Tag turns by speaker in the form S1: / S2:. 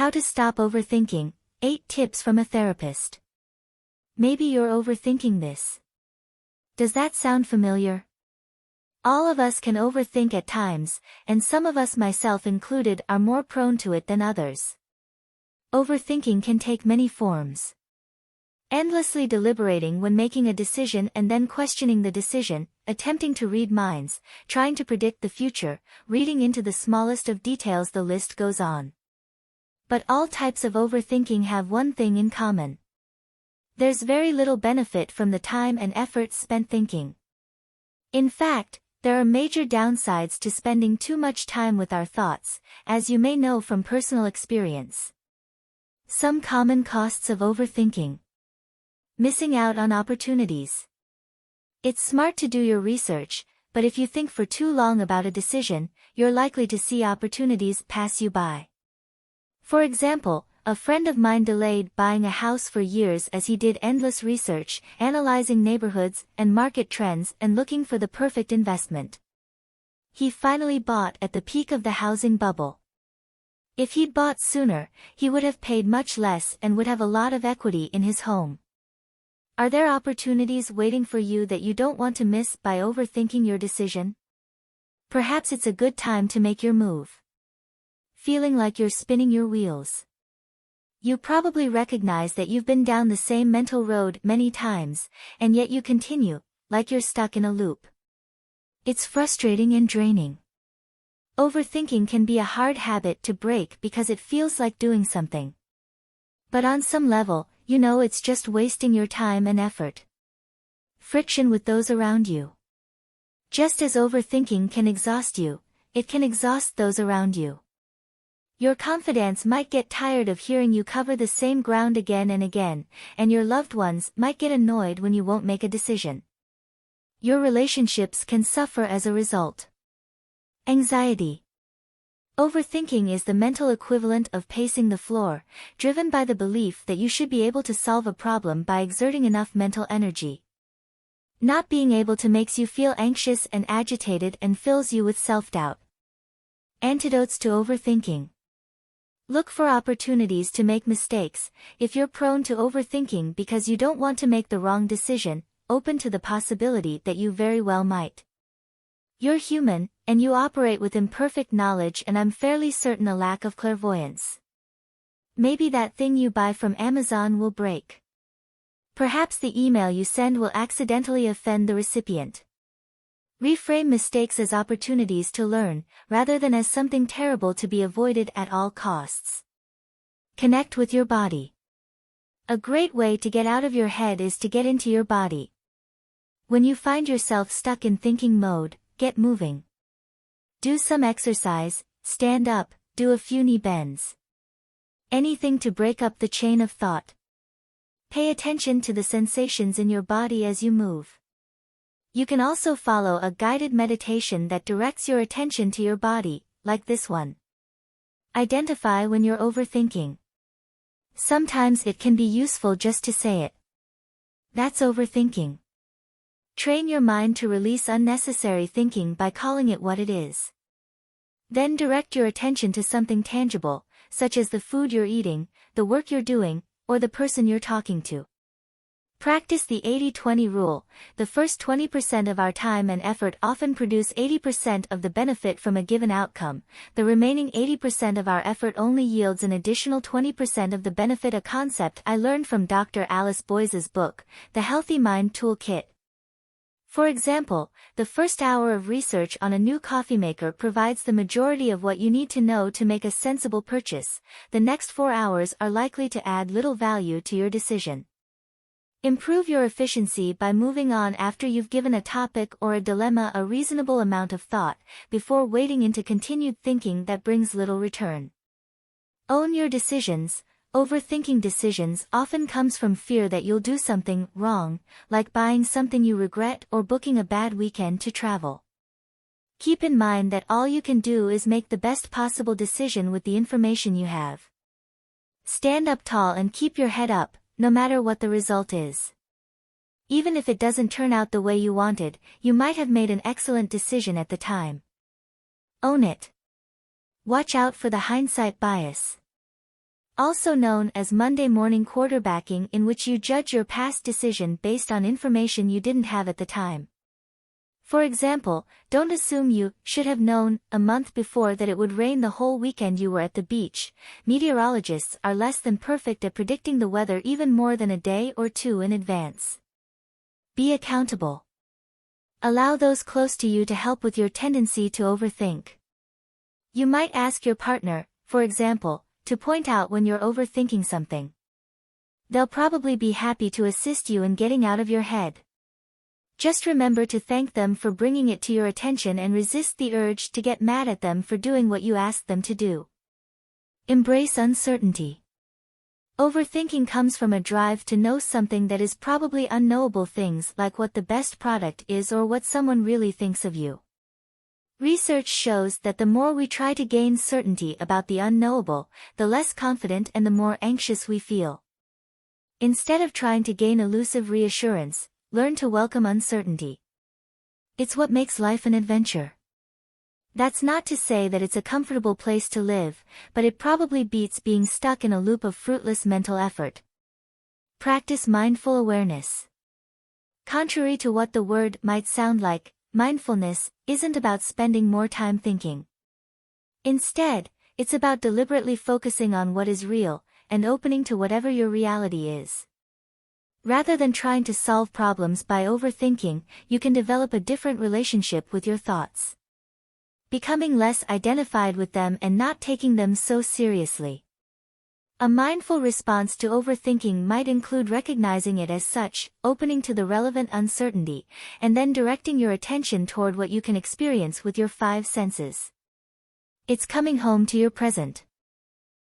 S1: How to stop overthinking, 8 tips from a therapist. Maybe you're overthinking this. Does that sound familiar? All of us can overthink at times, and some of us, myself included, are more prone to it than others. Overthinking can take many forms. Endlessly deliberating when making a decision and then questioning the decision, attempting to read minds, trying to predict the future, reading into the smallest of details, the list goes on. But all types of overthinking have one thing in common. There's very little benefit from the time and effort spent thinking. In fact, there are major downsides to spending too much time with our thoughts, as you may know from personal experience. Some common costs of overthinking. Missing out on opportunities. It's smart to do your research, but if you think for too long about a decision, you're likely to see opportunities pass you by. For example, a friend of mine delayed buying a house for years as he did endless research, analyzing neighborhoods and market trends and looking for the perfect investment. He finally bought at the peak of the housing bubble. If he'd bought sooner, he would have paid much less and would have a lot of equity in his home. Are there opportunities waiting for you that you don't want to miss by overthinking your decision? Perhaps it's a good time to make your move. Feeling like you're spinning your wheels. You probably recognize that you've been down the same mental road many times, and yet you continue, like you're stuck in a loop. It's frustrating and draining. Overthinking can be a hard habit to break because it feels like doing something. But on some level, you know it's just wasting your time and effort. Friction with those around you. Just as overthinking can exhaust you, it can exhaust those around you. Your confidants might get tired of hearing you cover the same ground again and again, and your loved ones might get annoyed when you won't make a decision. Your relationships can suffer as a result. Anxiety. Overthinking is the mental equivalent of pacing the floor, driven by the belief that you should be able to solve a problem by exerting enough mental energy. Not being able to makes you feel anxious and agitated and fills you with self-doubt. Antidotes to overthinking. Look for opportunities to make mistakes. If you're prone to overthinking because you don't want to make the wrong decision, open to the possibility that you very well might. You're human, and you operate with imperfect knowledge and I'm fairly certain a lack of clairvoyance. Maybe that thing you buy from Amazon will break. Perhaps the email you send will accidentally offend the recipient. Reframe mistakes as opportunities to learn, rather than as something terrible to be avoided at all costs. Connect with your body. A great way to get out of your head is to get into your body. When you find yourself stuck in thinking mode, get moving. Do some exercise, stand up, do a few knee bends. Anything to break up the chain of thought. Pay attention to the sensations in your body as you move. You can also follow a guided meditation that directs your attention to your body, like this one. Identify when you're overthinking. Sometimes it can be useful just to say it. That's overthinking. Train your mind to release unnecessary thinking by calling it what it is. Then direct your attention to something tangible, such as the food you're eating, the work you're doing, or the person you're talking to. Practice the 80-20 rule. The first 20% of our time and effort often produce 80% of the benefit from a given outcome. The remaining 80% of our effort only yields an additional 20% of the benefit, a concept I learned from Dr. Alice Boyce's book, The Healthy Mind Toolkit. For example, the first hour of research on a new coffeemaker provides the majority of what you need to know to make a sensible purchase. The next 4 hours are likely to add little value to your decision. Improve your efficiency by moving on after you've given a topic or a dilemma a reasonable amount of thought, before wading into continued thinking that brings little return. Own your decisions. Overthinking decisions often comes from fear that you'll do something wrong, like buying something you regret or booking a bad weekend to travel. Keep in mind that all you can do is make the best possible decision with the information you have. Stand up tall and keep your head up, no matter what the result is. Even if it doesn't turn out the way you wanted, you might have made an excellent decision at the time. Own it. Watch out for the hindsight bias. Also known as Monday morning quarterbacking, in which you judge your past decision based on information you didn't have at the time. For example, don't assume you should have known a month before that it would rain the whole weekend you were at the beach. Meteorologists are less than perfect at predicting the weather, even more than a day or two in advance. Be accountable. Allow those close to you to help with your tendency to overthink. You might ask your partner, for example, to point out when you're overthinking something. They'll probably be happy to assist you in getting out of your head. Just remember to thank them for bringing it to your attention and resist the urge to get mad at them for doing what you asked them to do. Embrace uncertainty. Overthinking comes from a drive to know something that is probably unknowable, things like what the best product is or what someone really thinks of you. Research shows that the more we try to gain certainty about the unknowable, the less confident and the more anxious we feel. Instead of trying to gain elusive reassurance, learn to welcome uncertainty. It's what makes life an adventure. That's not to say that it's a comfortable place to live, but it probably beats being stuck in a loop of fruitless mental effort. Practice mindful awareness. Contrary to what the word might sound like, mindfulness isn't about spending more time thinking. Instead, it's about deliberately focusing on what is real, and opening to whatever your reality is. Rather than trying to solve problems by overthinking, you can develop a different relationship with your thoughts. Becoming less identified with them and not taking them so seriously. A mindful response to overthinking might include recognizing it as such, opening to the relevant uncertainty, and then directing your attention toward what you can experience with your five senses. It's coming home to your present.